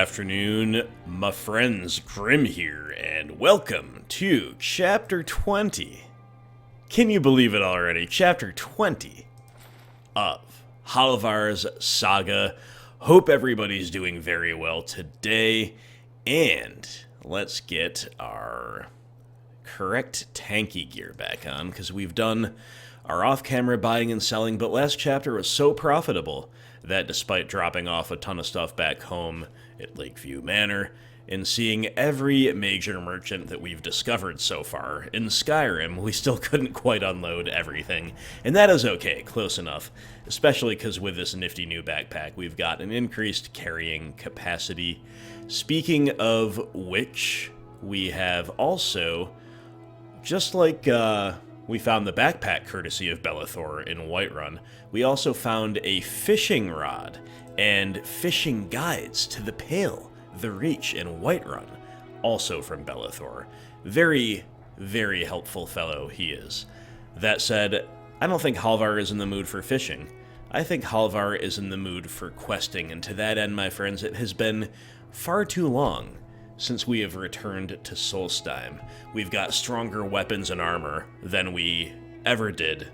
afternoon, my friends. Grim here, and welcome to Chapter 20. Can you believe it already? Chapter 20 of Halvar's Saga. Hope everybody's doing very well today, and let's get our correct tanky gear back on, because we've done our off-camera buying and selling, but last chapter was so profitable that despite dropping off a ton of stuff back home at Lakeview Manor and seeing every major merchant that we've discovered so far in Skyrim, we still couldn't quite unload everything, and that is okay, close enough, especially because with this nifty new backpack we've got an increased carrying capacity. Speaking of which, we have also, just like we found the backpack courtesy of Belethor in Whiterun, we also found a fishing rod and fishing guides to the Pale, the Reach in Whiterun, also from Belethor. Very, very helpful fellow he is. That said, I don't think Halvar is in the mood for fishing. I think Halvar is in the mood for questing, and to that end, my friends, it has been far too long since we have returned to Solstheim. We've got stronger weapons and armor than we ever did.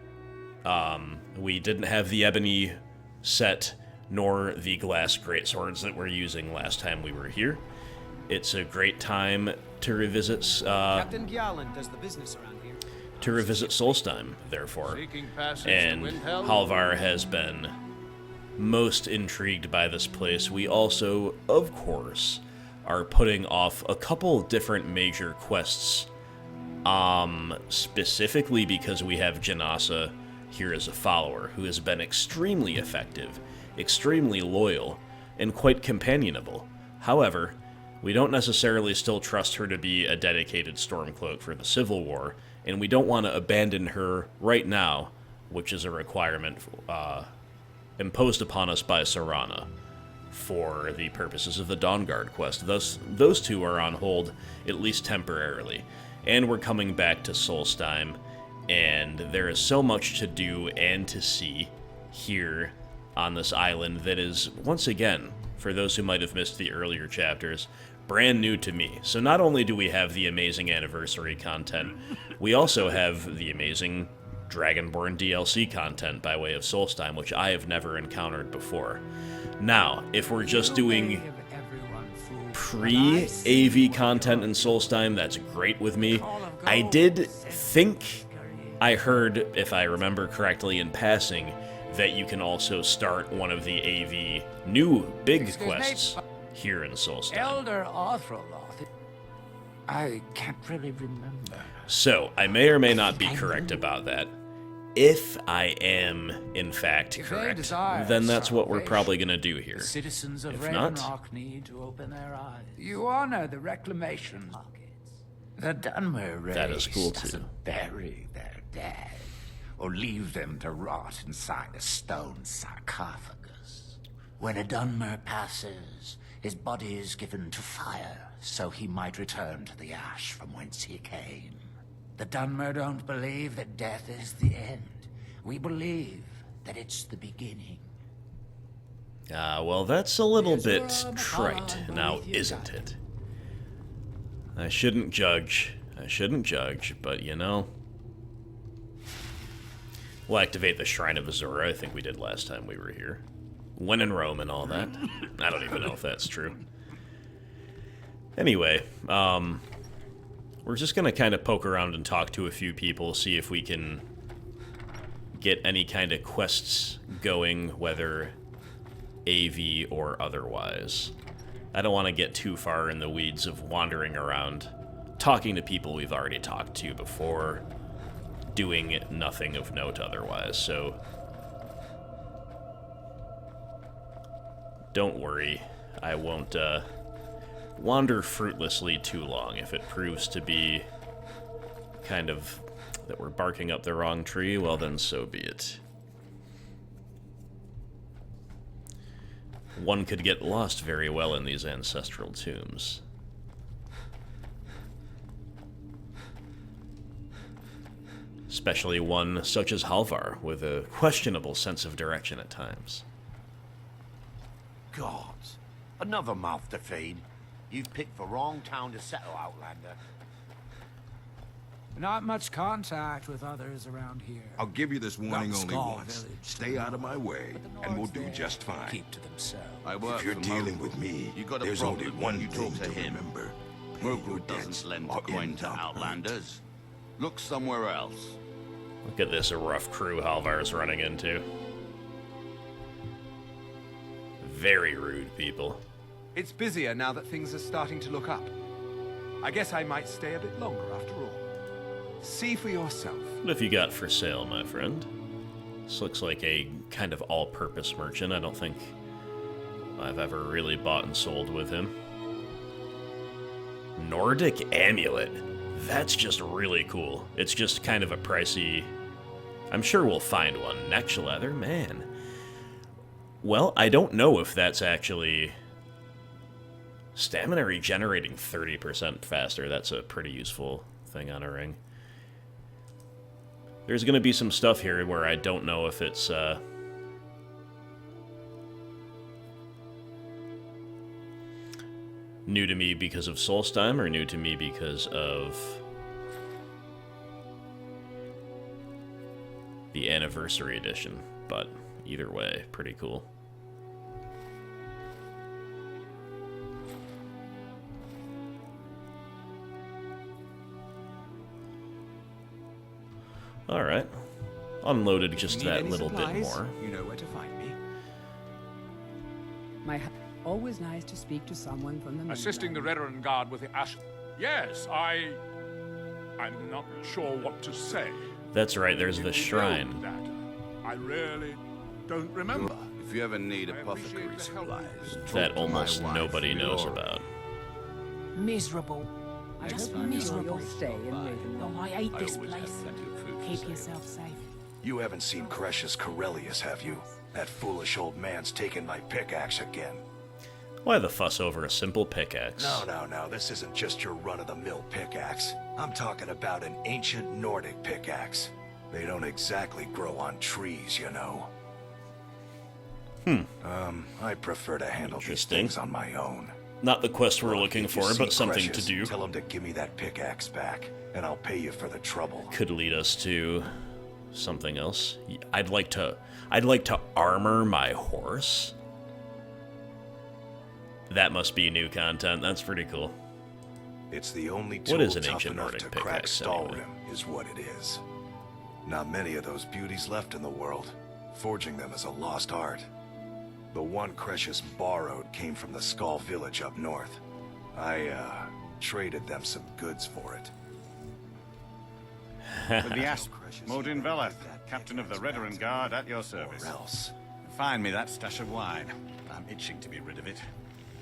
We didn't have the ebony set, nor the glass greatswords that we're using last time we were here. It's a great time to revisit Captain Gjalland does the business around here. to revisit Solstheim, therefore. And Halvar has been most intrigued by this place. We also, of course, are putting off a couple different major quests, specifically because we have Janasa here as a follower, who has been extremely effective, extremely loyal, and quite companionable. However, we don't necessarily still trust her to be a dedicated Stormcloak for the Civil War, and we don't want to abandon her right now, which is a requirement imposed upon us by Serana for the purposes of the Dawnguard quest. Thus, those two are on hold, at least temporarily. And we're coming back to Solstheim, and there is so much to do and to see here on this island that is, once again, for those who might have missed the earlier chapters, brand new to me. So not only do we have the amazing anniversary content, we also have the amazing Dragonborn DLC content by way of Solstheim, which I have never encountered before. Now, if we're just doing pre-AV content in Solstheim, that's great with me. I did think I heard, if I remember correctly in passing, that you can also start one of the AV new big quests here in Solstheim. Elder Arthroloth. I can't really remember. So, I may or may not be correct about that. If I am, in fact, correct, then that's what we're probably going to do here. Citizens of If not, Ragnarok need to open their eyes. You honor the reclamation markets. The Dunmer race that is cool too. doesn't bury their dead or leave them to rot inside a stone sarcophagus. When a Dunmer passes, his body is given to fire so he might return to the ash from whence he came. The Dunmer don't believe that death is the end. We believe that it's the beginning. Well, that's a little bit trite, now isn't it? I shouldn't judge, but you know. We'll activate the Shrine of Azura, I think we did last time we were here. When in Rome and all that. I don't even know if that's true. Anyway, we're just going to kind of poke around and talk to a few people, see if we can get any kind of quests going, whether AV or otherwise. I don't want to get too far in the weeds of wandering around, talking to people we've already talked to before, doing nothing of note otherwise, so don't worry, I won't wander fruitlessly too long. If it proves to be kind of that we're barking up the wrong tree, well then so be it. One could get lost very well in these ancestral tombs. Especially one such as Halvar, with a questionable sense of direction at times. Gods, Another mouth to feed. You've picked the wrong town to settle, Outlander. Not much contact with others around here. I'll give you this warning Not only Skull once. Village, Stay out of my way, and we'll do just fine. Keep to themselves. I work If you're for dealing Mogul. with me, You got a there's problem only when one you thing talk to him. remember. Pay Mogul your debts doesn't lend or coin end to up hurt. outlanders. Look somewhere else. Look at this rough crew Halvar's running into. Very rude people. It's busier now that things are starting to look up. I guess I might stay a bit longer after all. See for yourself. What have you got for sale, my friend? This looks like a kind of all-purpose merchant. I don't think I've ever really bought and sold with him. Nordic Amulet. That's just really cool. It's just kind of a pricey... I'm sure we'll find one. Neck leather? Man. Well, I don't know if that's actually... Stamina regenerating 30% faster. That's a pretty useful thing on a ring. There's going to be some stuff here where I don't know if it's... new to me because of Solstheim or new to me because of the Anniversary Edition, but either way, pretty cool. Alright. Unloaded just that little bit more. You know where to find me. Always nice to speak to someone from the Assisting the mainland. Reverend Guard with the ash... Yes, I'm not sure what to say. That's right, there's the shrine. That I really don't remember. If you ever need I apothecary appreciate the help. supplies, That talk to almost my wife, nobody knows Laura. about. Miserable. Just miserable. Stay in Ravenloft. Oh, I hate I this always place. have plenty of food for Keep sale. yourself safe. You haven't seen Cretius Corellius, have you? That foolish old man's taken my pickaxe again. Why the fuss over a simple pickaxe? No, this isn't just your run-of-the-mill pickaxe. I'm talking about an ancient Nordic pickaxe. They don't exactly grow on trees, you know. I prefer to handle these Interesting. things on my own. Not the quest we're Well, looking if you for, see but something to Cretius, do. Tell him to give me that pickaxe back, and I'll pay you for the trouble. Could lead us to something else. I'd like to armor my horse. That must be new content. That's pretty cool. It's the only What tool is an tough ancient enough Nordic to crack pickaxe, anyway? Stalrim, is what it is. Not many of those beauties left in the world. Forging them is a lost art. The one Cretius borrowed came from the Skull village up north. I, traded them some goods for it. With the Asp, Modin Veleth, captain of the Redoran Guard, at your service. Or else. Find me that stash of wine. I'm itching to be rid of it.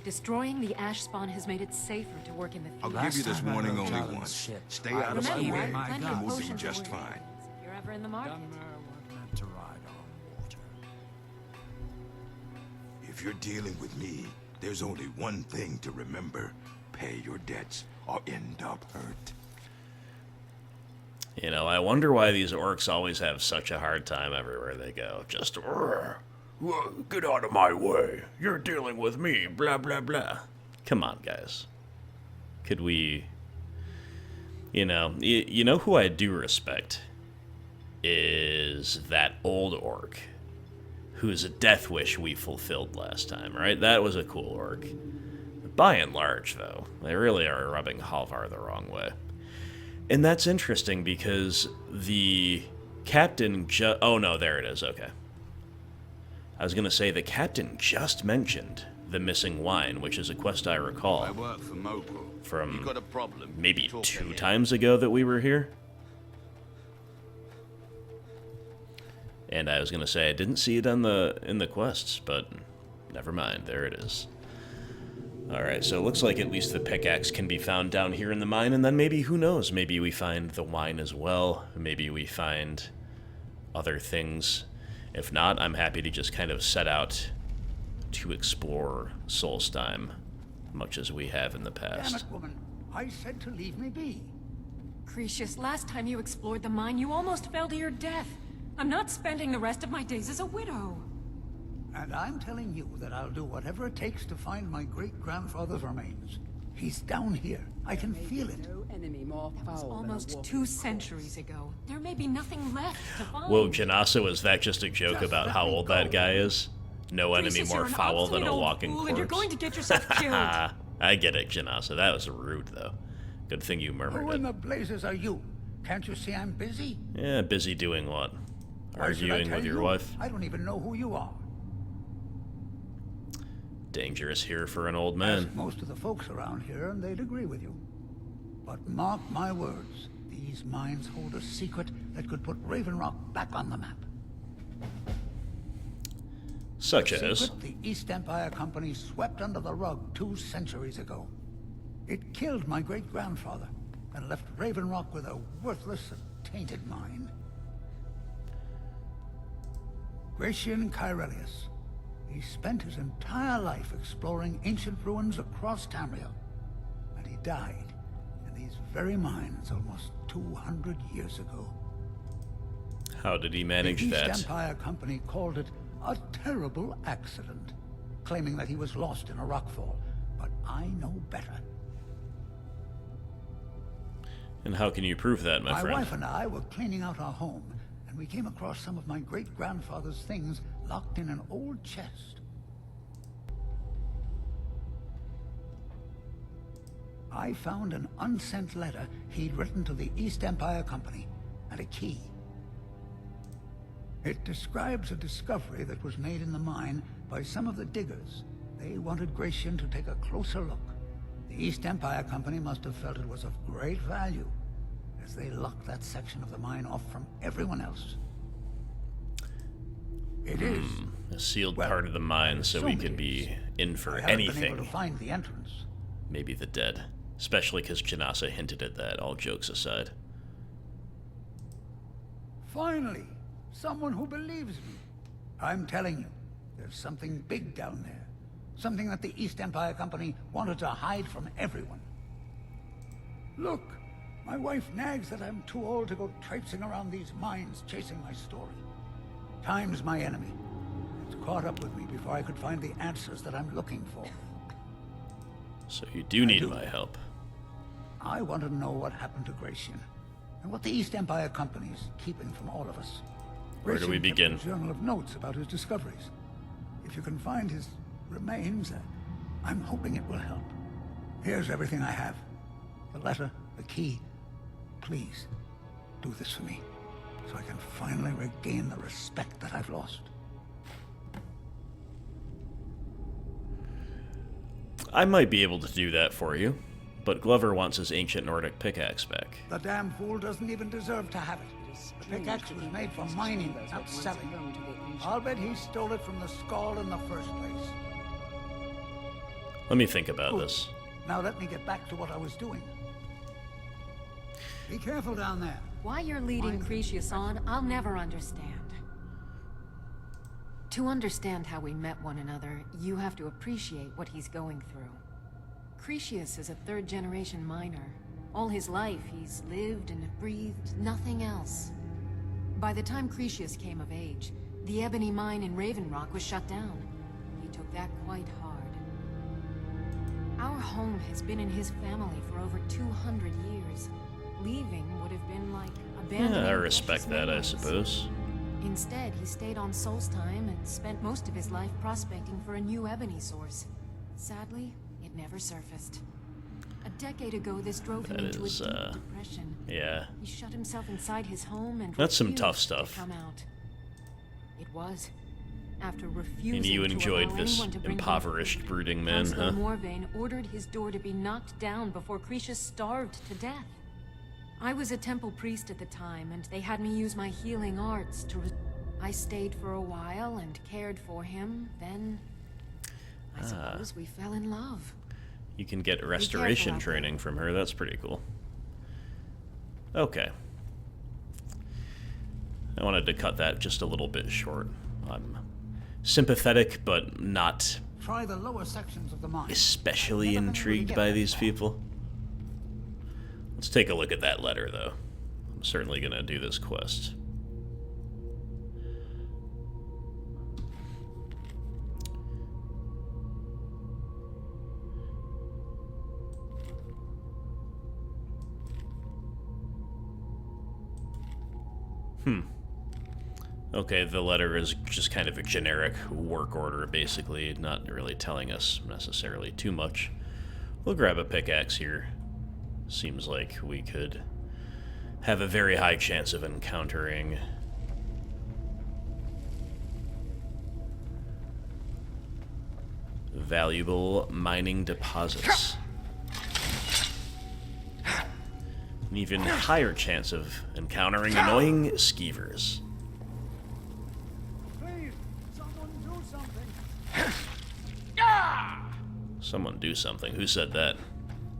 Destroying the ash spawn has made it safer to work in the I'll field. give you this time I warning heard only Talon's once. shit, Stay I out of my Remember, way, my plenty God. of and we'll be potions just and fine. wardens if you're ever in the market. Dunmer weren't meant to ride on water. If you're dealing with me, there's only one thing to remember. Pay your debts or end up hurt. You know, I wonder why these orcs always have such a hard time everywhere they go. Just, get out of my way. You're dealing with me, blah, blah, blah. Come on, guys. Could we... You know who I do respect is that old orc whose death wish we fulfilled last time, right? That was a cool orc. By and large, though, they really are rubbing Halvar the wrong way. And that's interesting because the captain oh no, there it is, okay. I was gonna say the captain just mentioned the missing wine, which is a quest I recall I work for Mogul. from You got a problem? maybe Talk to 2 him. times ago that we were here. And I was gonna say I didn't see it in the quests, but never mind, there it is. Alright, so it looks like at least the pickaxe can be found down here in the mine, and then maybe, who knows, maybe we find the wine as well, maybe we find other things. If not, I'm happy to just kind of set out to explore Solstheim, much as we have in the past. woman. I said to leave me be. Cretius, last time you explored the mine, you almost fell to your death. I'm not spending the rest of my days as a widow. And I'm telling you that I'll do whatever it takes to find my great-grandfather's remains. He's down here. I can feel it. No enemy more foul than a Almost wolf. 2 centuries ago. There may be nothing left to find. Whoa, Janasa, was that just a joke about how old that guy is? No enemy Gracious, more you're an foul than obstinate a old walking fool, corpse. and you're going to get yourself killed. I get it, Janasa. That was rude, though. Good thing you Who murmured in it. the blazes are you? Can't you see I'm busy? Yeah, busy doing what? Why should I Arguing tell with your you? wife? I don't even know who you are. Dangerous here for an old Ask man. most of the folks around here, and they'd agree with you. But mark my words, these mines hold a secret that could put Raven Rock back on the map. Such The as? secret the East Empire Company swept under the rug 2 centuries ago. It killed my great-grandfather and left Raven Rock with a worthless and tainted mine. Gratian Kyrelius. He spent his entire life exploring ancient ruins across Tamriel. And he died in these very mines almost 200 years ago. How did he manage the that? East Empire Company called it a terrible accident, claiming that he was lost in a rockfall. But I know better. And how can you prove that, my friend? wife and I were cleaning out our home, and we came across some of my great-grandfather's things locked in an old chest. I found an unsent letter he'd written to the East Empire Company, and a key. It describes a discovery that was made in the mine by some of the diggers. They wanted Gratian to take a closer look. The East Empire Company must have felt it was of great value, as they locked that section of the mine off from everyone else. It is a sealed part of the mine, so we could be in for I haven't been able anything. to find the entrance. Maybe the dead. Especially because Janasa hinted at that, all jokes aside. Finally, someone who believes me. I'm telling you, there's something big down there. Something that the East Empire Company wanted to hide from everyone. Look, my wife nags that I'm too old to go traipsing around these mines chasing my story. Time's my enemy. It's caught up with me before I could find the answers that I'm looking for. So you do need my help. I want to know what happened to Gratian, and what the East Empire Company's keeping from all of us. Where do we Gratian begin? kept a journal of notes about his discoveries. If you can find his remains, I'm hoping it will help. Here's everything I have. The letter, the key. Please, do this for me, so I can finally regain the respect that I've lost. I might be able to do that for you, but Glover wants his ancient Nordic pickaxe back. The damn fool doesn't even deserve to have it. The pickaxe was made for mining, not selling. I'll bet he stole it from the Skull in the first place. Let me think about Good. this. Now let me get back to what I was doing. Be careful down there. Why you're leading Cretius on, I'll never understand. To understand how we met one another, you have to appreciate what he's going through. Cretius is a third-generation miner. All his life, he's lived and breathed nothing else. By the time Cretius came of age, the ebony mine in Raven Rock was shut down. He took that quite hard. Our home has been in his family for over 200 years. Leaving would have been like abandoning Yeah, I precious respect that, I memories. suppose. Instead, he stayed on Solstheim and spent most of his life prospecting for a new ebony source. Sadly, it never surfaced. A decade ago, this drove him That into is, a deep depression. yeah. He shut himself inside his home and That's some refused tough to stuff. come out. It was after refusing And you to enjoyed allow this anyone to bring him impoverished, brooding man, Councillor huh? Morvain ordered his door to be knocked down before Cretius starved to death. I was a temple priest at the time, and they had me use my healing arts to... I stayed for a while and cared for him, then... I suppose we fell in love. You can get restoration out training from her, that's pretty cool. Okay. I wanted to cut that just a little bit short. I'm sympathetic, but not Try the lower sections of the mine. especially Never been able to intrigued get by that these far. people. Let's take a look at that letter, though. I'm certainly gonna do this quest. Okay, the letter is just kind of a generic work order, basically, not really telling us necessarily too much. We'll grab a pickaxe here. Seems like we could have a very high chance of encountering valuable mining deposits. An even higher chance of encountering annoying skeevers. Please, someone do something. Someone do something. Who said that?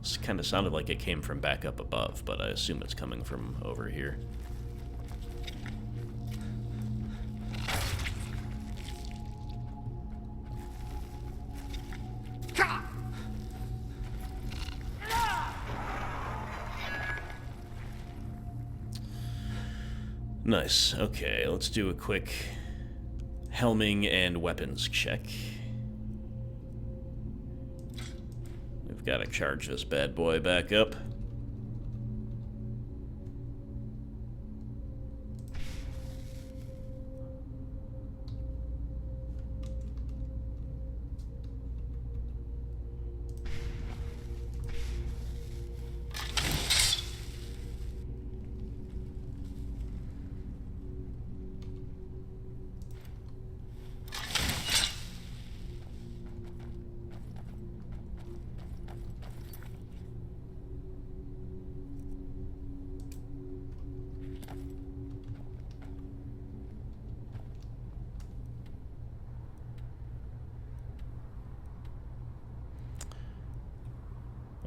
This kind of sounded like it came from back up above, but I assume it's coming from over here. Nice. Okay, let's do a quick helming and weapons check. We've got to charge this bad boy back up.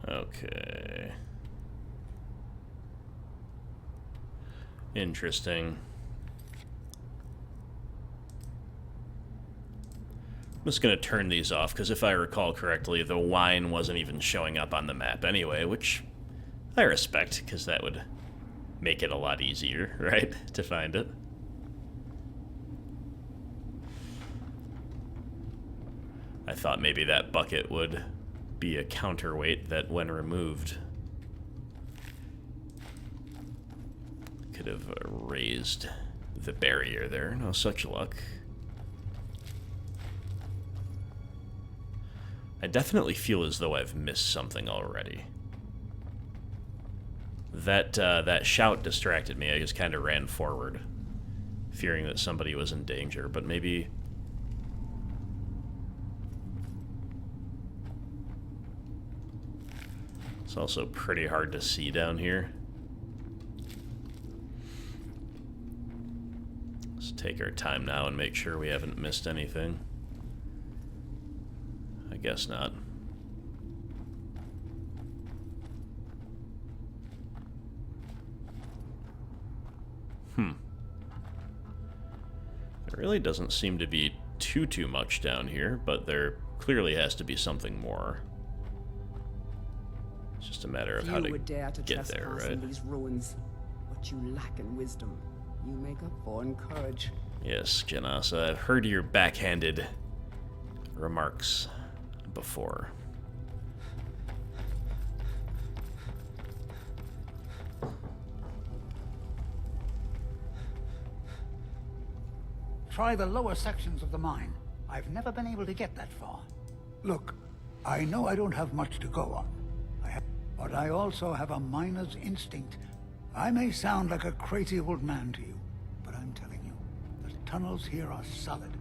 Okay. Interesting. I'm just going to turn these off, because if I recall correctly, the wine wasn't even showing up on the map anyway, which I respect, because that would make it a lot easier, right, to find it. I thought maybe that bucket would be a counterweight that, when removed, could have raised the barrier there. No such luck. I definitely feel as though I've missed something already. That shout distracted me. I just kind of ran forward, fearing that somebody was in danger, but maybe... It's also pretty hard to see down here. Let's take our time now and make sure we haven't missed anything. I guess not. There really doesn't seem to be too much down here, but there clearly has to be something more. It's just a matter of how to get there, right? These ruins. What you lack in wisdom, you make up for in courage. Yes, Janasa, I've heard your backhanded remarks before. Try the lower sections of the mine. I've never been able to get that far. Look, I know I don't have much to go on. But I also have a miner's instinct. I may sound like a crazy old man to you, but I'm telling you, the tunnels here are solid.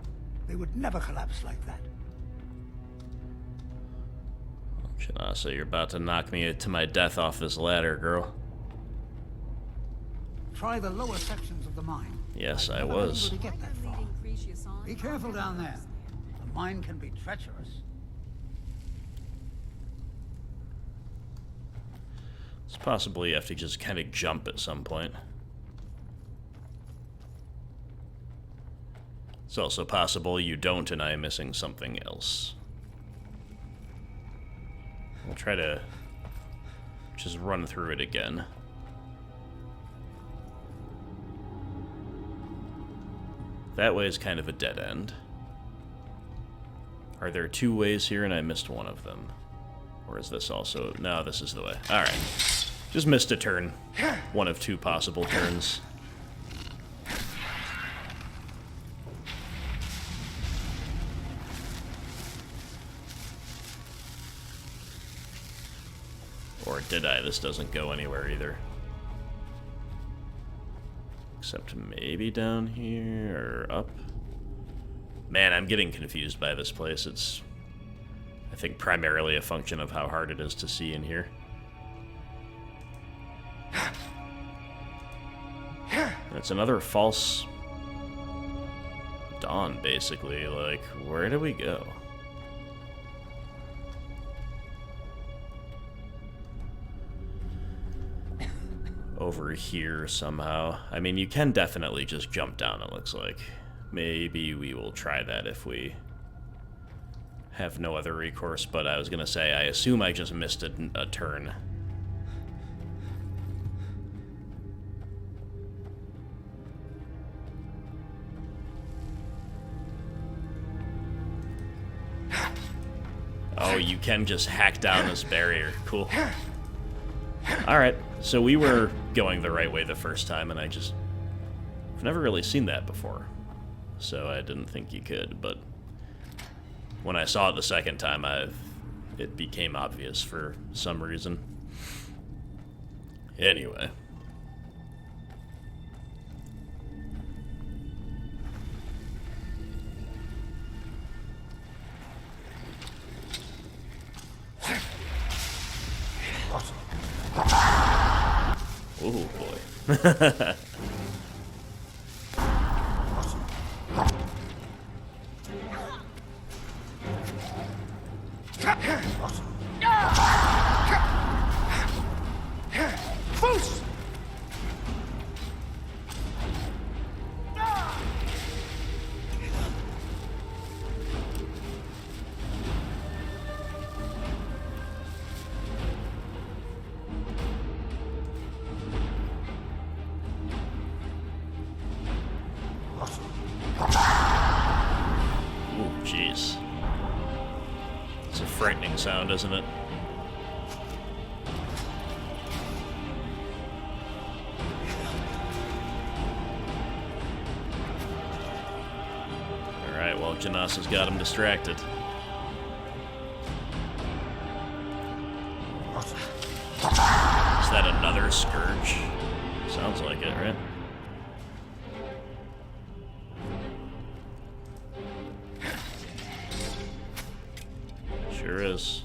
They would never collapse like that. Janasa, you're about to knock me to my death off this ladder, girl. Try the lower sections of the mine. Yes, I I've never was. been able to get that far. Be careful down there. The mine can be treacherous. It's possible you have to just kind of jump at some point. It's also possible you don't and I am missing something else. I'll try to just run through it again. That way is kind of a dead end. Are there two ways here and I missed one of them? Or is this also... No, this is the way. Alright. Just missed a turn. One of two possible turns. did I? This doesn't go anywhere either. Except maybe down here or up. Man, I'm getting confused by this place. It's, I think, primarily a function of how hard it is to see in here. It's another false dawn, basically. Like, where do we go? Over here somehow. I mean, you can definitely just jump down, it looks like. Maybe we will try that if we have no other recourse, but I was gonna say, I assume I just missed a turn. Oh, you can just hack down this barrier. Cool. Alright, so we were going the right way the first time, and I've never really seen that before. So I didn't think you could, but when I saw it the second time, it became obvious for some reason. Anyway. Oh boy. Jeez. It's a frightening sound, isn't it? Alright, well, Janasa's got him distracted. Is that another scourge? Sounds like it, right? Sure is.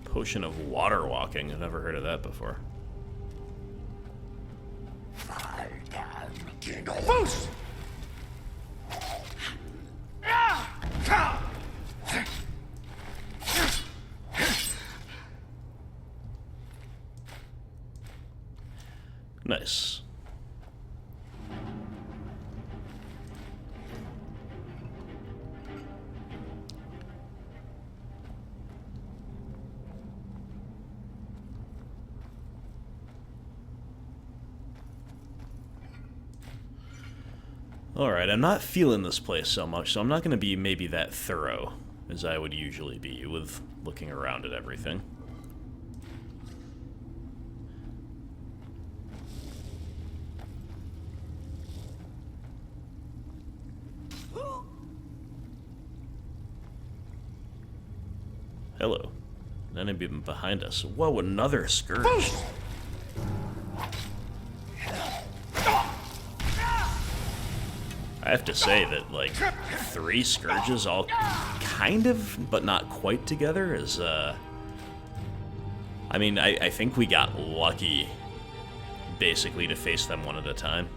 Potion of water walking. I've never heard of that before. Nice. Alright, I'm not feeling this place so much, so I'm not going to be maybe that thorough as I would usually be with looking around at everything. Hello. Enemy behind us. Whoa, another scourge. I have to say that, like, 3 scourges all kind of, but not quite together is, I mean, I think we got lucky, basically, to face them one at a time.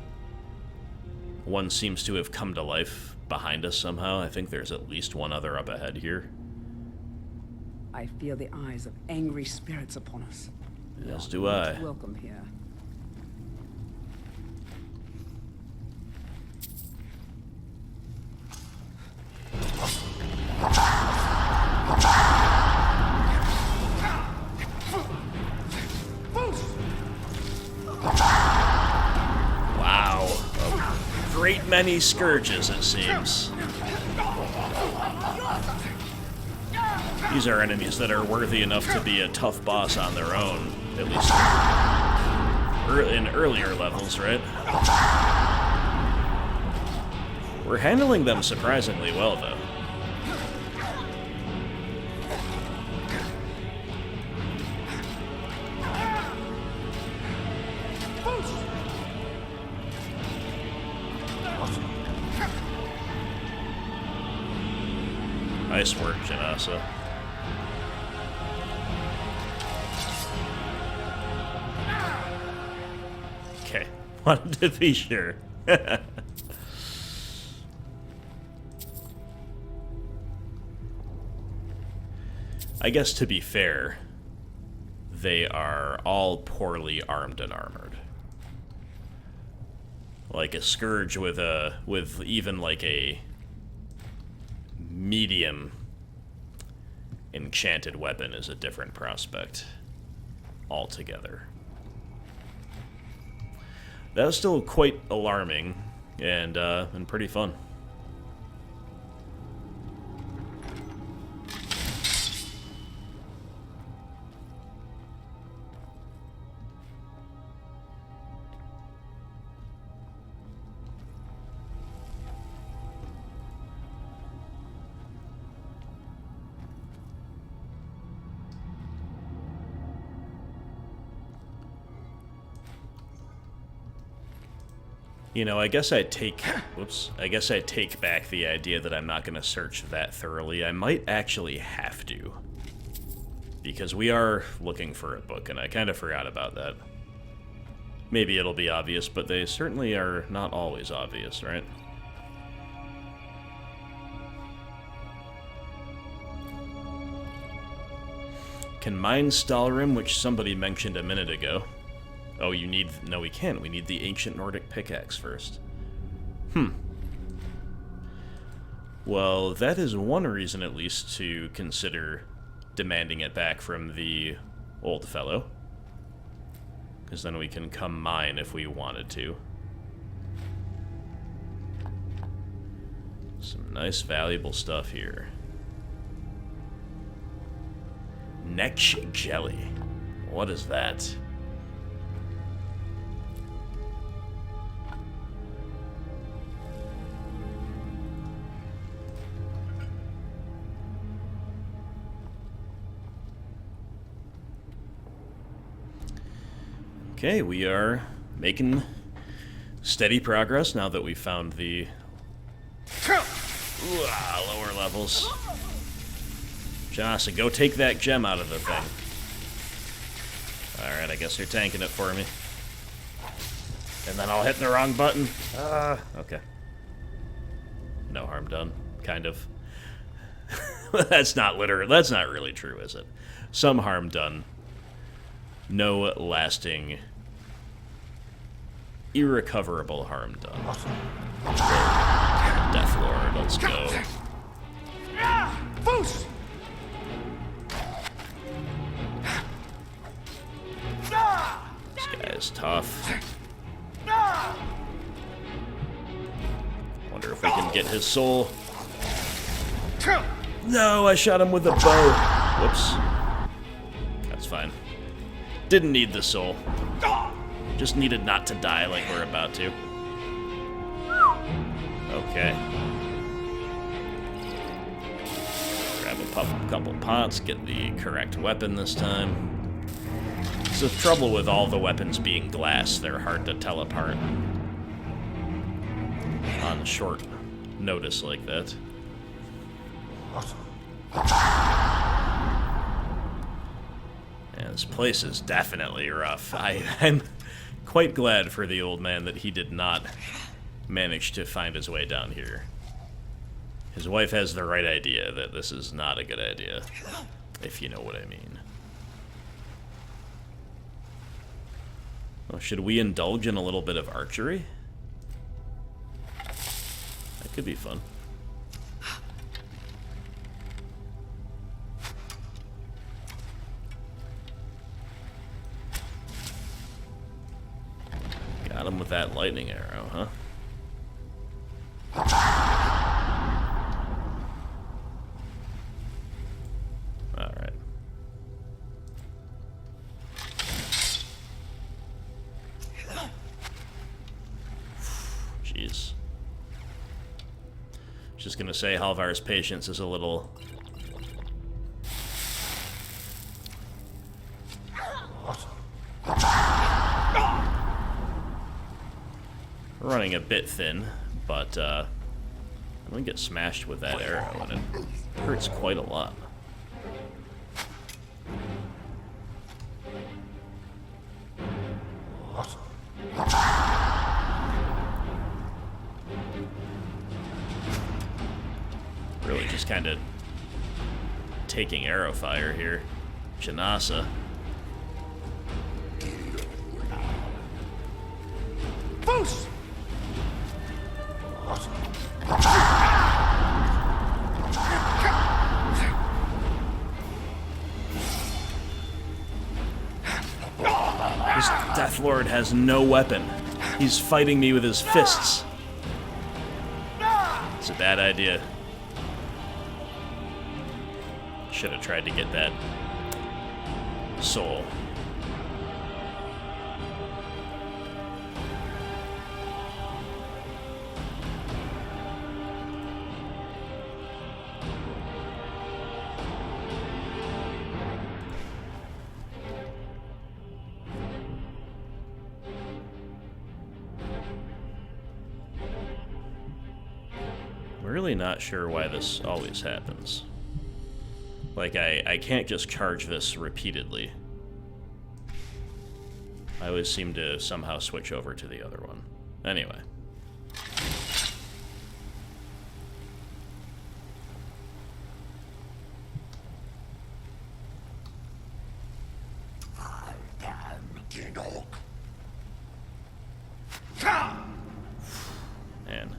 One seems to have come to life behind us somehow. I think there's at least one other up ahead here. I feel the eyes of angry spirits upon us. As do I. Welcome here. Wow. A great many scourges, it seems. These are enemies that are worthy enough to be a tough boss on their own, at least in earlier levels, right? We're handling them surprisingly well, though. Nice work, Janasa. Okay, wanted to be sure. I guess to be fair, they are all poorly armed and armored. Like a scourge with even like a medium enchanted weapon is a different prospect altogether. That was still quite alarming and pretty fun. You know, I guess I take back the idea that I'm not going to search that thoroughly. I might actually have to. Because we are looking for a book, and I kind of forgot about that. Maybe it'll be obvious, but they certainly are not always obvious, right? Can mine Stalrim, which somebody mentioned a minute ago. Oh, you need... No, we can't. We need the ancient Nordic pickaxe first. Well, that is one reason, at least, to consider demanding it back from the old fellow. Because then we can come mine if we wanted to. Some nice, valuable stuff here. Neck jelly. What is that? Okay, we are making steady progress now that we found the lower levels. Johnson, go take that gem out of the thing. Alright, I guess you're tanking it for me. And then I'll hit the wrong button. Okay. No harm done. Kind of. That's not really true, is it? Some harm done. No lasting, irrecoverable harm done. Death Lord, let's go. This guy is tough. Wonder if we can get his soul. No, I shot him with a bow. Whoops. That's fine. Didn't need the soul. Just needed not to die like we're about to. Okay. Grab a couple pots, get the correct weapon this time. It's the trouble with all the weapons being glass. They're hard to tell apart on short notice like that. Yeah, this place is definitely rough. I'm quite glad for the old man that he did not manage to find his way down here. His wife has the right idea that this is not a good idea, if you know what I mean. Well, should we indulge in a little bit of archery? That could be fun. Got him with that lightning arrow, huh? Alright. Jeez. Just gonna say Halvar's patience is a little... running a bit thin, but I'm gonna get smashed with that arrow, and it hurts quite a lot. Really just kind of taking arrow fire here. Janasa. Foos! This Death Lord has no weapon. He's fighting me with his fists. It's a bad idea. Should have tried to get that soul. Really not sure why this always happens. Like, I can't just charge this repeatedly. I always seem to somehow switch over to the other one. Anyway. Man.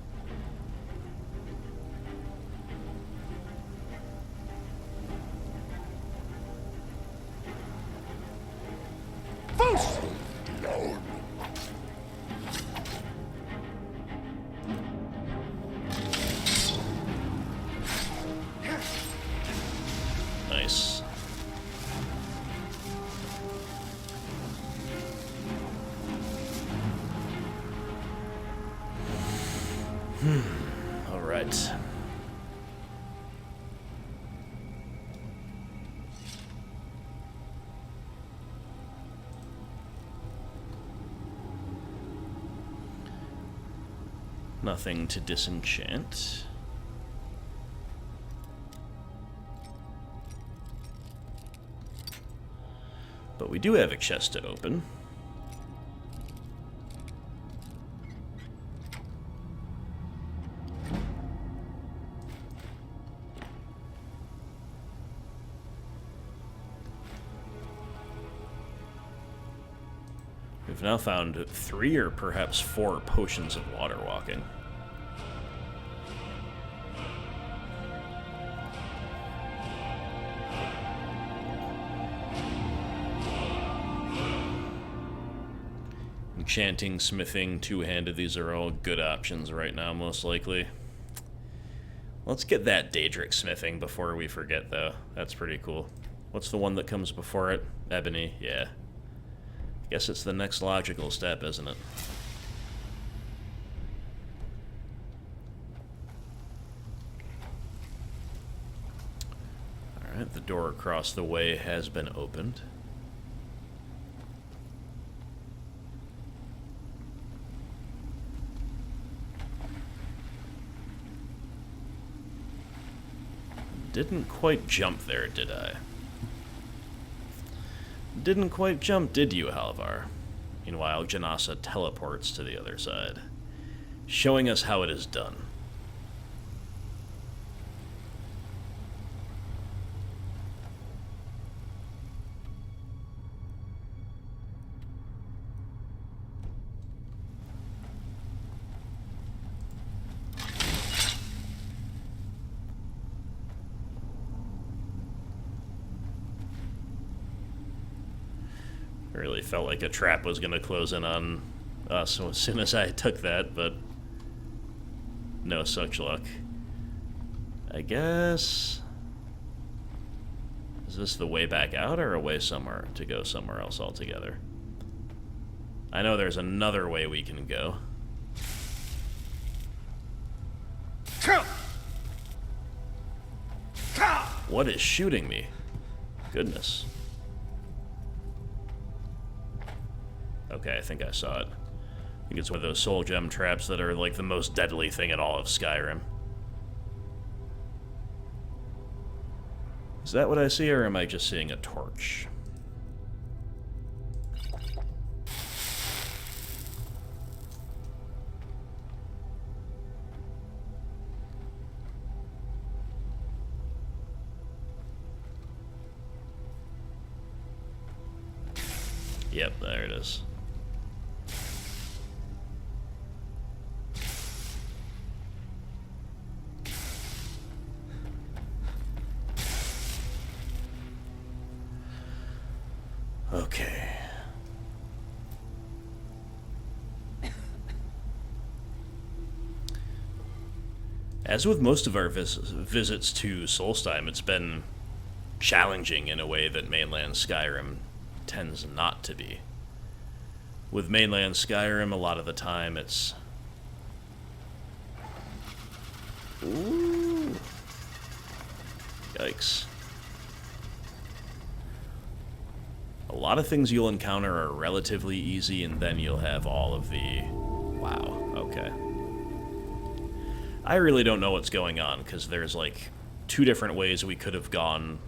Nice. All right. Nothing to disenchant. But we do have a chest to open. We've now found 3 or perhaps 4 potions of water walking. Enchanting, smithing, two-handed, these are all good options right now, most likely. Let's get that Daedric smithing before we forget, though. That's pretty cool. What's the one that comes before it? Ebony, yeah. Guess it's the next logical step, isn't it? Alright, the door across the way has been opened. Didn't quite jump there, did I? Didn't quite jump, did you, Halvar? Meanwhile, Janasa teleports to the other side, showing us how it is done. Really felt like a trap was going to close in on us as soon as I took that, but no such luck. I guess... Is this the way back out or a way somewhere to go somewhere else altogether? I know there's another way we can go. What is shooting me? Goodness. Okay, I think I saw it. I think it's one of those soul gem traps that are like the most deadly thing in all of Skyrim. Is that what I see, or am I just seeing a torch? Yep, there it is. Okay. As with most of our visits to Solstheim, it's been challenging in a way that mainland Skyrim tends not to be. With mainland Skyrim, a lot of the time it's... Ooh. Yikes. A lot of things you'll encounter are relatively easy, and then you'll have all of the... Wow, okay. I really don't know what's going on, because there's like 2 different ways we could have gone.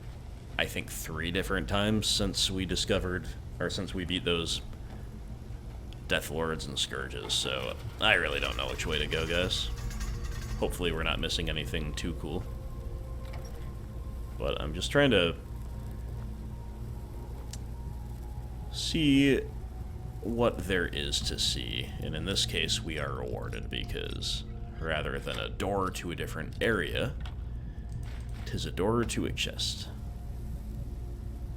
I think 3 different times since we discovered, or since we beat those Death Lords and Scourges, so I really don't know which way to go, guys. Hopefully we're not missing anything too cool. But I'm just trying to see what there is to see, and in this case we are rewarded because rather than a door to a different area, 'tis a door to a chest.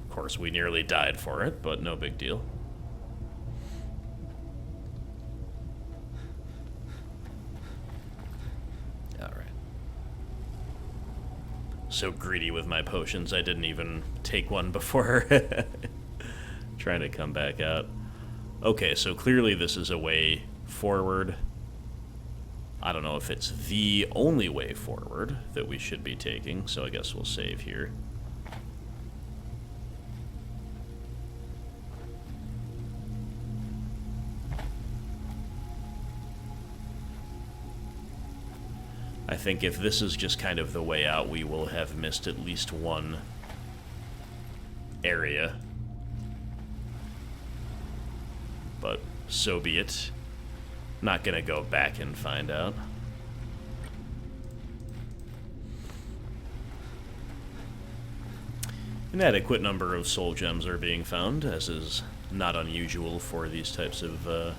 Of course, we nearly died for it, but no big deal. Alright. So greedy with my potions, I didn't even take one before trying to come back out. Okay, so clearly this is a way forward. I don't know if it's the only way forward that we should be taking, so I guess we'll save here. I think if this is just kind of the way out, we will have missed at least one area. But so be it. Not gonna go back and find out. An adequate number of soul gems are being found, as is not unusual for these types of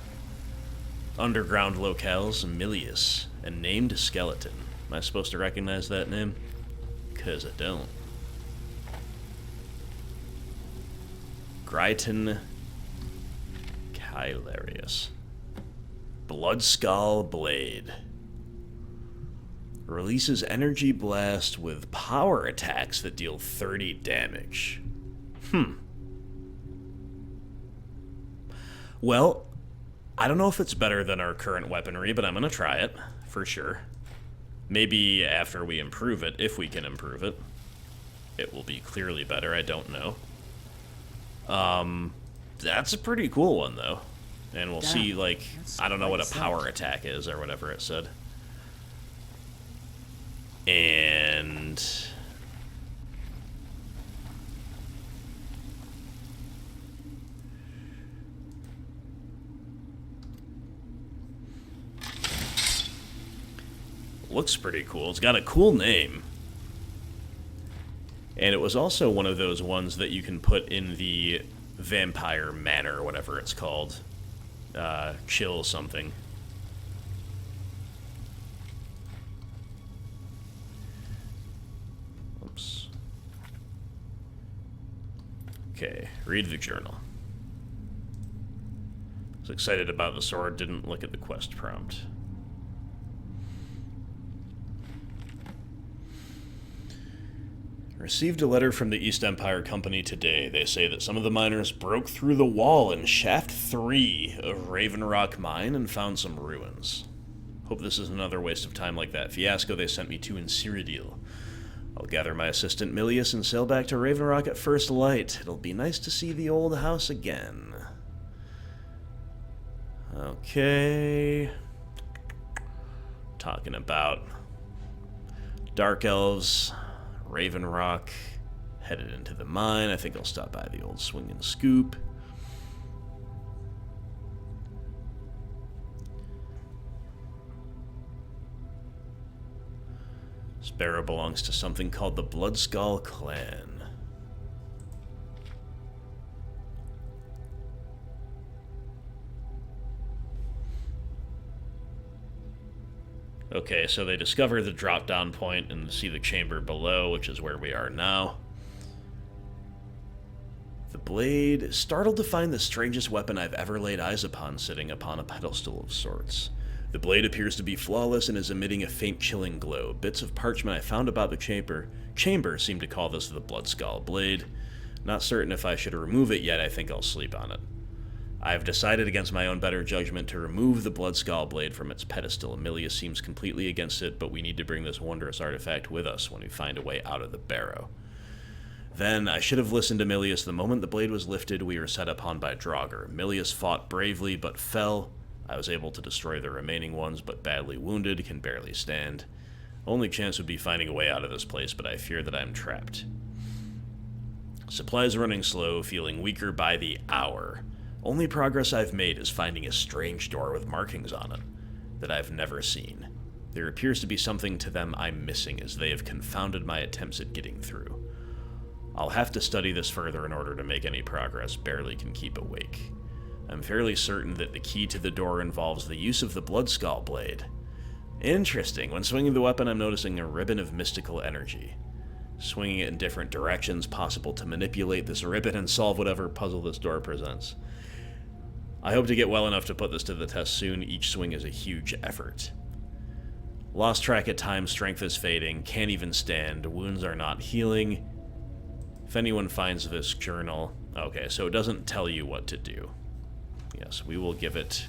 underground locales. Milius, a named skeleton. Am I supposed to recognize that name? 'Cause I don't. Gryton Kylarius. Bloodskull Blade. Releases energy blast with power attacks that deal 30 damage. Well, I don't know if it's better than our current weaponry, but I'm gonna try it, for sure. Maybe after we improve it, if we can improve it, it will be clearly better, I don't know. That's a pretty cool one, though. And we'll see, like, I don't know what a power attack is, or whatever it said. And... looks pretty cool. It's got a cool name. And it was also one of those ones that you can put in the Vampire Manor, or whatever it's called. Chill something. Oops. Okay, read the journal. Was excited about the sword, didn't look at the quest prompt. Received a letter from the East Empire Company today. They say that some of the miners broke through the wall in Shaft 3 of Raven Rock Mine and found some ruins. Hope this is another waste of time like that fiasco they sent me to in Cyrodiil. I'll gather my assistant Milius and sail back to Raven Rock at first light. It'll be nice to see the old house again. Okay. Talking about Dark Elves, Raven Rock, Headed into the mine. I think I'll stop by the old Swing and Scoop. This barrow belongs to something called the Bloodskull Clan. Okay, so they discover the drop-down point and see the chamber below, which is where we are now. The blade, startled to find the strangest weapon I've ever laid eyes upon sitting upon a pedestal of sorts. The blade appears to be flawless and is emitting a faint chilling glow. Bits of parchment I found about the chamber seem to call this the Bloodskull blade. Not certain if I should remove it yet. I think I'll sleep on it. I have decided against my own better judgment to remove the Bloodskull blade from its pedestal. Amelia seems completely against it, but we need to bring this wondrous artifact with us when we find a way out of the barrow. Then, I should have listened to Milius. The moment the blade was lifted, we were set upon by Draugr. Milius fought bravely, but fell. I was able to destroy the remaining ones, but badly wounded, can barely stand. Only chance would be finding a way out of this place, but I fear that I am trapped. Supplies running slow, feeling weaker by the hour. Only progress I've made is finding a strange door with markings on it that I've never seen. There appears to be something to them I'm missing, as they have confounded my attempts at getting through. I'll have to study this further in order to make any progress. Barely can keep awake. I'm fairly certain that the key to the door involves the use of the Bloodskull blade. Interesting. When swinging the weapon, I'm noticing a ribbon of mystical energy. Swinging it in different directions, possible to manipulate this ribbon and solve whatever puzzle this door presents. I hope to get well enough to put this to the test soon. Each swing is a huge effort. Lost track at times, strength is fading, can't even stand, wounds are not healing. If anyone finds this journal... Okay, so it doesn't tell you what to do. Yes, we will give it...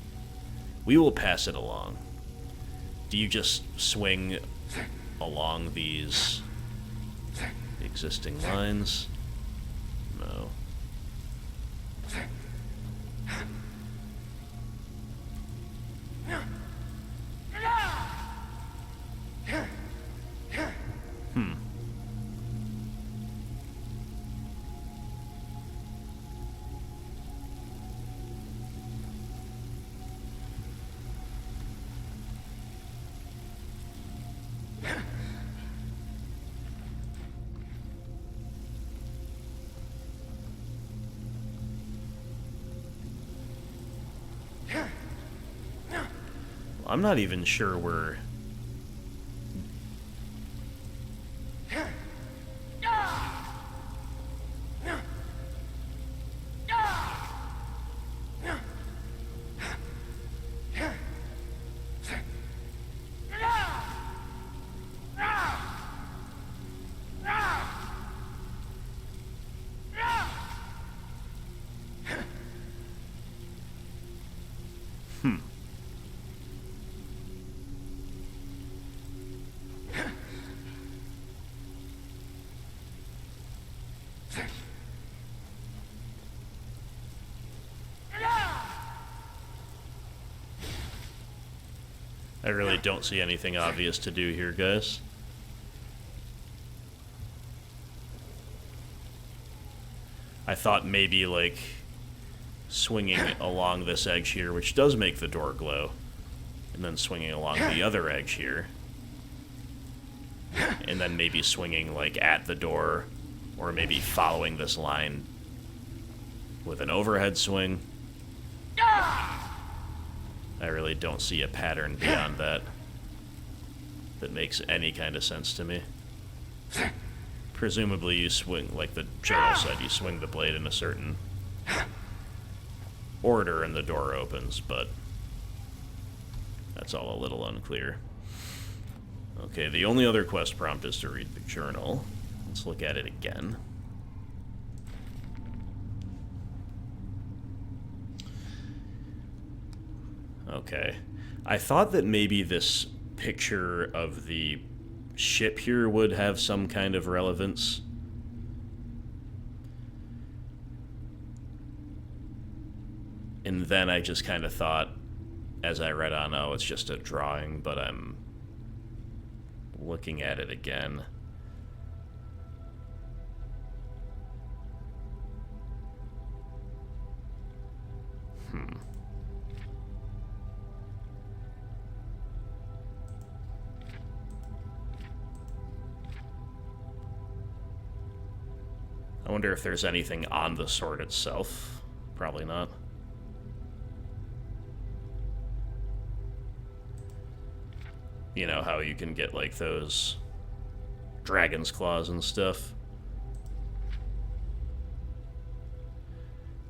We will pass it along. Do you just swing along these existing lines? No. I'm not even sure we're... I really don't see anything obvious to do here, guys. I thought maybe, like, swinging along this edge here, which does make the door glow, and then swinging along the other edge here, and then maybe swinging, like, at the door, or maybe following this line with an overhead swing. I really don't see a pattern beyond that that makes any kind of sense to me. Presumably you swing, like the journal said, you swing the blade in a certain order and the door opens, but that's all a little unclear. Okay, the only other quest prompt is to read the journal. Let's look at it again. Okay. I thought that maybe this picture of the ship here would have some kind of relevance. And then I just kind of thought, as I read on, oh, it's just a drawing, but I'm looking at it again. I wonder if there's anything on the sword itself. Probably not. You know how you can get, like, those dragon's claws and stuff?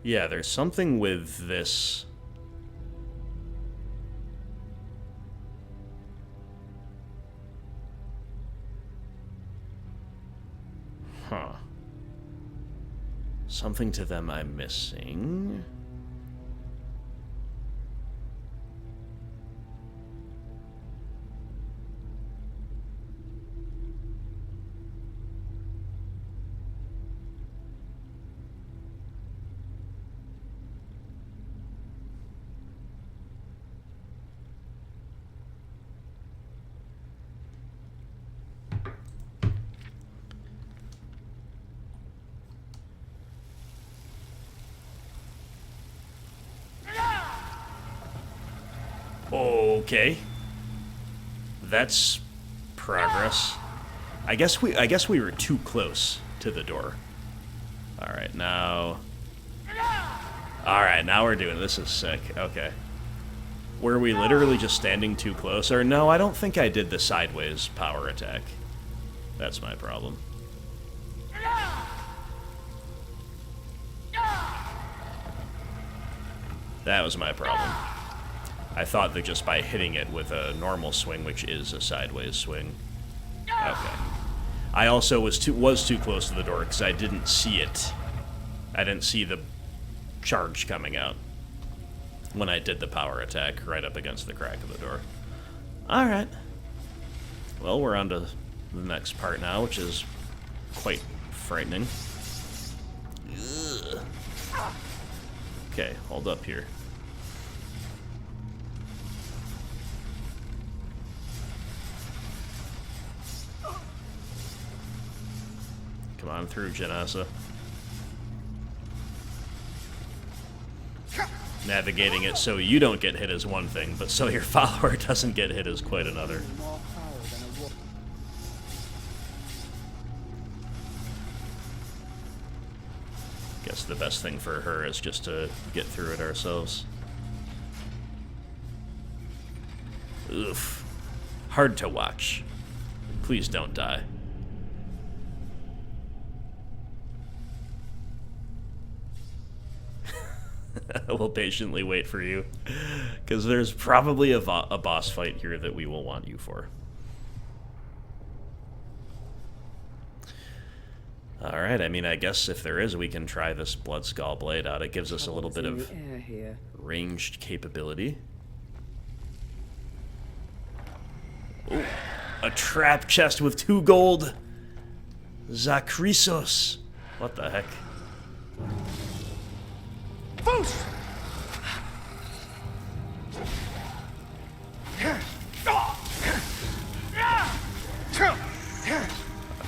Yeah, there's something with this. Huh. Something to them I'm missing. Okay. That's progress. I guess we were too close to the door. All right, now we're doing this. Is sick. Okay. Were we literally just standing too close? Or no, I don't think I did the sideways power attack. That's my problem. That was my problem. I thought that just by hitting it with a normal swing, which is a sideways swing. Okay. I also was too close to the door because I didn't see it. I didn't see the charge coming out when I did the power attack right up against the crack of the door. Alright. Well, we're on to the next part now, which is quite frightening. Ugh. Okay, hold up here. Come on through, Janasa. Navigating it so you don't get hit is one thing, but so your follower doesn't get hit is quite another. Guess the best thing for her is just to get through it ourselves. Oof. Hard to watch. Please don't die. We'll patiently wait for you, because there's probably a boss fight here that we will want you for. Alright, I mean, I guess if there is, we can try this Blood Skull Blade out. It gives us a little bit of ranged capability. Ooh, a trap chest with 2 gold! Zakrisos! What the heck? I'm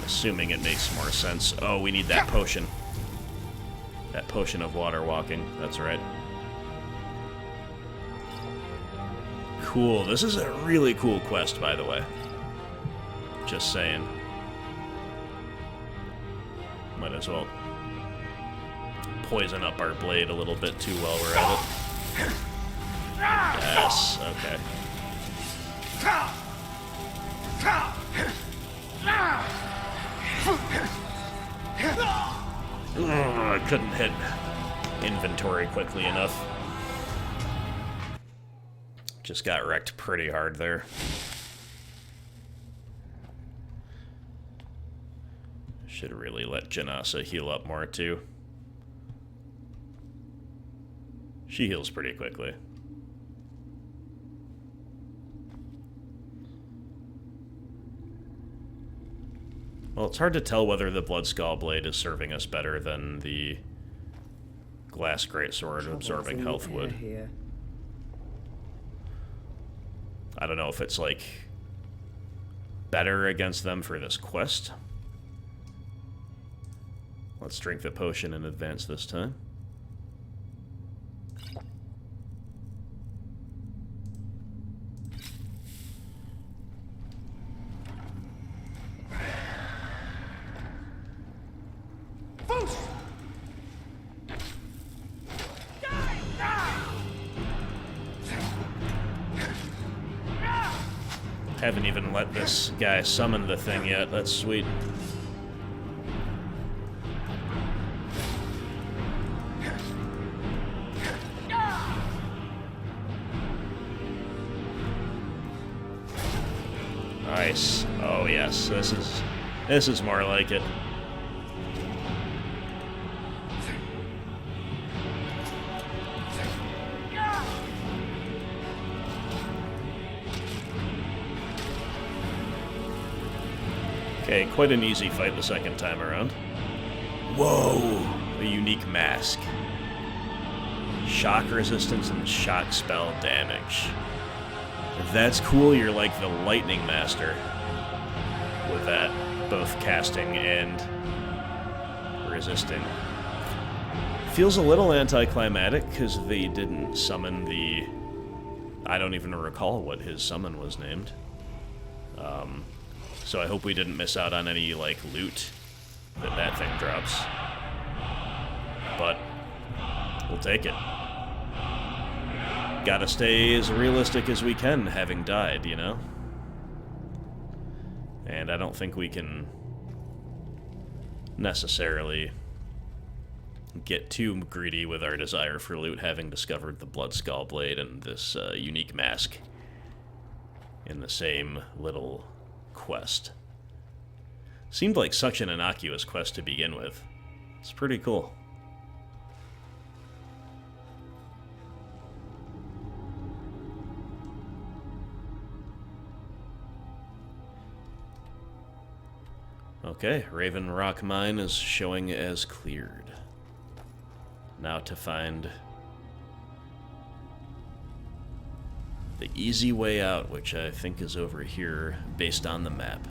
assuming it makes more sense. Oh, we need that potion. That potion of water walking. That's right. Cool. This is a really cool quest, by the way. Just saying. Might as well poison up our blade a little bit too while we're at it. Yes, okay. I couldn't hit inventory quickly enough. Just got wrecked pretty hard there. Should really let Janasa heal up more too. She heals pretty quickly. Well, it's hard to tell whether the Blood Skull Blade is serving us better than the Glass Greatsword absorbing health would. I don't know if it's, like, better against them for this quest. Let's drink the potion in advance this time. Haven't even let this guy summon the thing yet. That's sweet. Nice. Oh yes, this is more like it. Okay, quite an easy fight the second time around. Whoa! A unique mask. Shock resistance and shock spell damage. If that's cool, you're like the lightning master. With that, both casting and resisting. Feels a little anticlimactic because they didn't summon the... I don't even recall what his summon was named. So I hope we didn't miss out on any, like, loot that thing drops. But we'll take it. Gotta stay as realistic as we can, having died, you know? And I don't think we can necessarily get too greedy with our desire for loot, having discovered the Blood Skull Blade and this unique mask in the same little quest. Seemed like such an innocuous quest to begin with. It's pretty cool. Okay, Raven Rock Mine is showing as cleared. Now to find the easy way out, which I think is over here based on the map.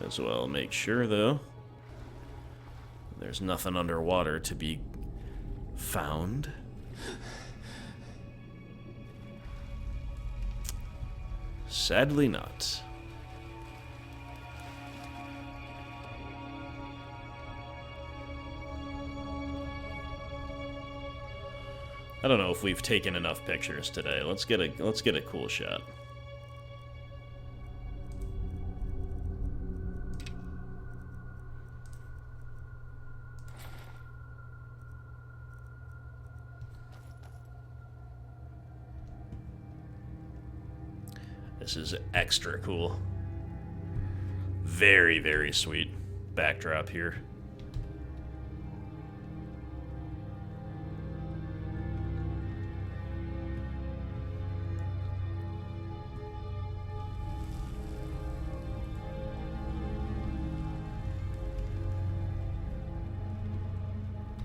As well make sure, though, there's nothing underwater to be found. Sadly not. I don't know if we've taken enough pictures today. Let's get a cool shot. This is extra cool. Very, very sweet backdrop here.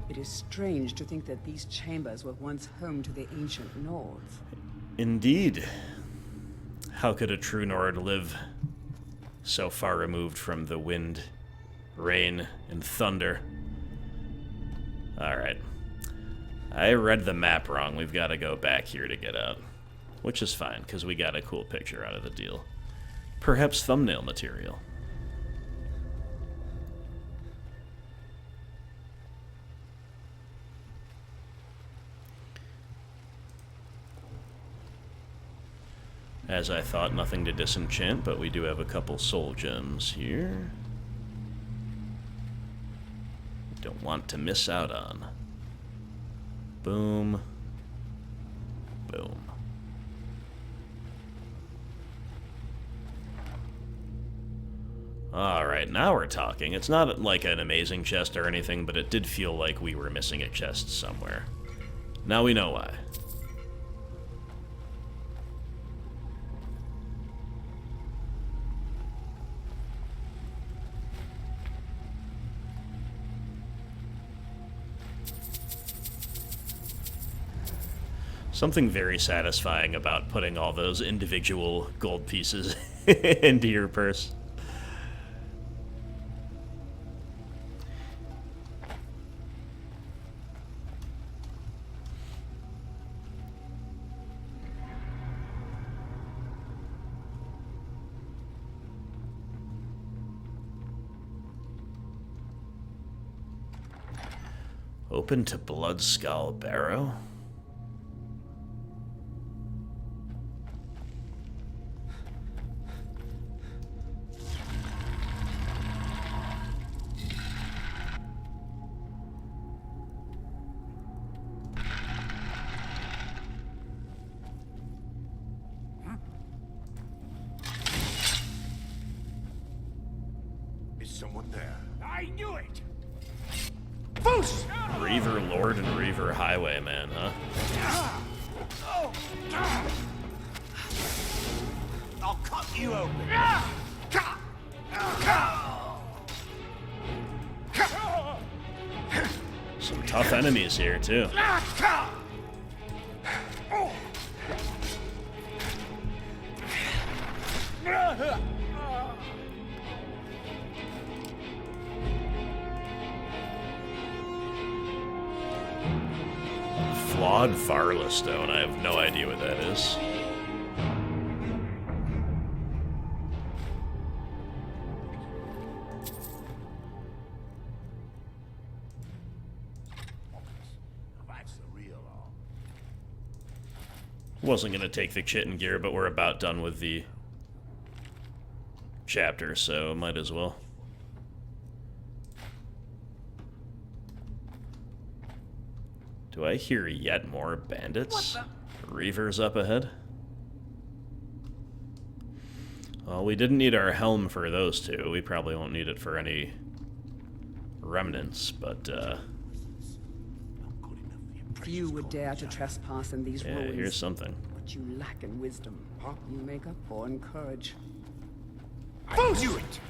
It is strange to think that these chambers were once home to the ancient Nords. Indeed. How could a true Nord live so far removed from the wind, rain, and thunder? Alright. I read the map wrong. We've got to go back here to get out. Which is fine, because we got a cool picture out of the deal. Perhaps thumbnail material. As I thought, nothing to disenchant, but we do have a couple soul gems here. Don't want to miss out on. Boom. Boom. Alright, now we're talking. It's not like an amazing chest or anything, but it did feel like we were missing a chest somewhere. Now we know why. Something very satisfying about putting all those individual gold pieces into your purse. Open to Blood Skull Barrow? Is someone there? I knew it! Reaver Lord and Reaver Highwayman, huh? I'll cut you open. Some tough enemies here, too. Flawed Varla Stone. I have no idea what that is. That's the real all. Wasn't gonna take the kit and gear, but we're about done with the chapter, so might as well. Do I hear yet more bandits? Reavers up ahead? Well, we didn't need our helm for those two. We probably won't need it for any remnants, but, Few would dare to trespass in these yeah, ruins. here's something. But you lack in wisdom. You make up for in courage. I knew it!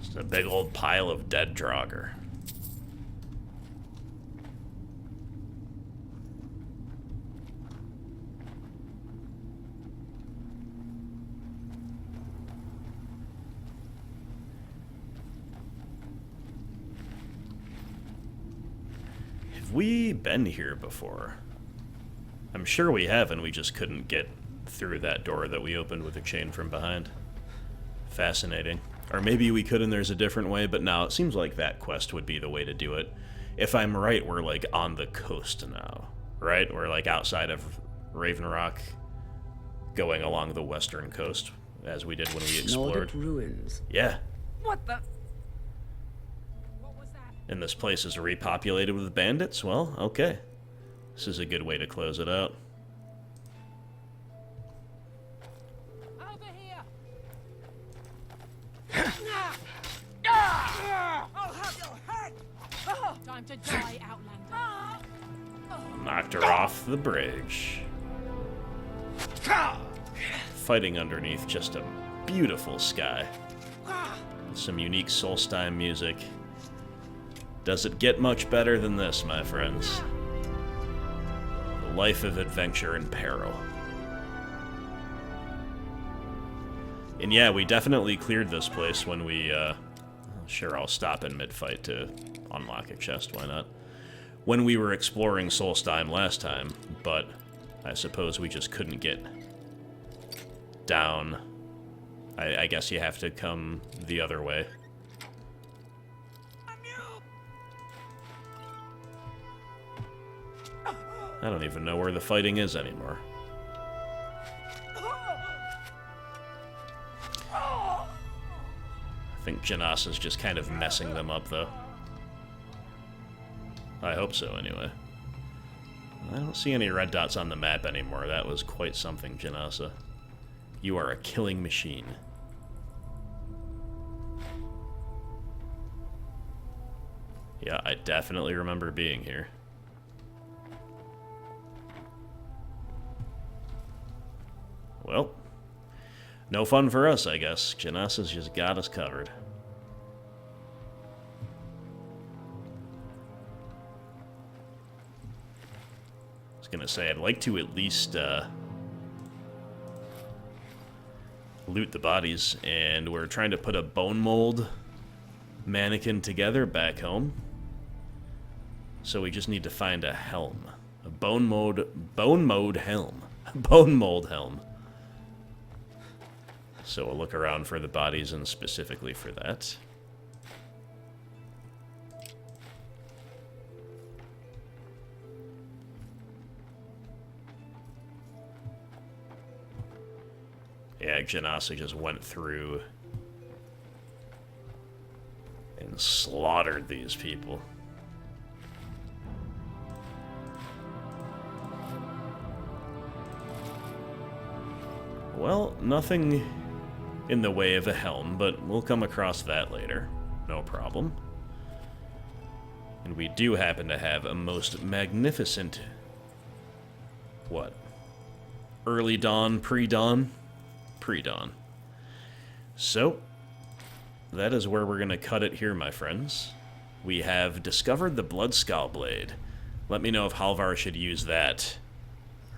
Just a big old pile of dead Draugr. Have we been here before? I'm sure we have, and we just couldn't get through that door that we opened with a chain from behind. Fascinating. Or maybe we could and there's a different way, but now it seems like that quest would be the way to do it. If I'm right, we're like on the coast now, right? We're like outside of Raven Rock, going along the western coast, as we did when we explored. Nordic ruins. Yeah. What the? And this place is repopulated with bandits? Well, okay. This is a good way to close it out. Over here! I'll have your head! Time to die, Outlander. Knocked her off the bridge. Fighting underneath just a beautiful sky. Some unique Solstheim music. Does it get much better than this, my friends? The life of adventure and peril. And yeah, we definitely cleared this place when we, sure, I'll stop in mid-fight to unlock a chest, why not? When we were exploring Solstheim last time, but I suppose we just couldn't get down. I guess you have to come the other way. I don't even know where the fighting is anymore. I think Janasa's just kind of messing them up, though. I hope so, anyway. I don't see any red dots on the map anymore. That was quite something, Janasa. You are a killing machine. Yeah, I definitely remember being here. Well, no fun for us, I guess. Janasa's just got us covered. I was gonna say, I'd like to at least loot the bodies, and we're trying to put a bone mold mannequin together back home. So we just need to find a helm. A bone mold helm. Bone mold helm. So we'll look around for the bodies and specifically for that. Yeah, Genasi just went through and slaughtered these people. Well, nothing in the way of a helm, but we'll come across that later. No problem. And we do happen to have a most magnificent... what? Early dawn, pre-dawn? Pre-dawn. So, that is where we're going to cut it here, my friends. We have discovered the Bloodskull Blade. Let me know if Halvar should use that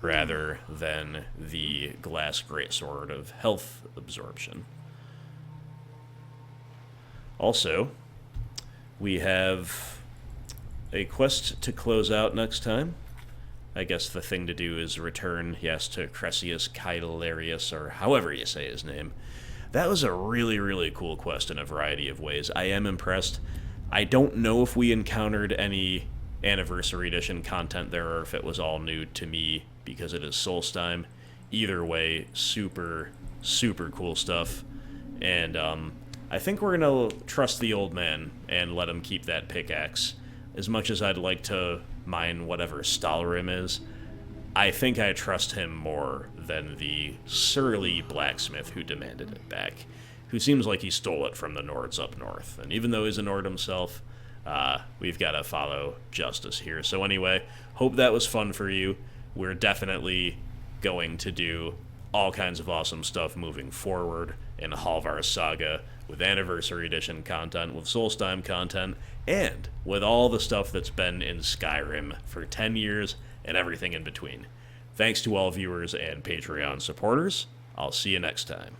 rather than the Glass Greatsword of Health Absorption. Also, we have a quest to close out next time. I guess the thing to do is return, yes, to Cressius Caedalarius, or however you say his name. That was a really, really cool quest in a variety of ways. I am impressed. I don't know if we encountered any Anniversary Edition content there, or if it was all new to me because it is Solstheim. Either way, super, super cool stuff. And I think we're going to trust the old man and let him keep that pickaxe. As much as I'd like to mine whatever Stalrim is, I think I trust him more than the surly blacksmith who demanded it back, who seems like he stole it from the Nords up north. And even though he's a Nord himself, we've got to follow justice here. So anyway, hope that was fun for you. We're definitely going to do all kinds of awesome stuff moving forward in Halvar's saga, with Anniversary Edition content, with Solstheim content, and with all the stuff that's been in Skyrim for 10 years and everything in between. Thanks to all viewers and Patreon supporters. I'll see you next time.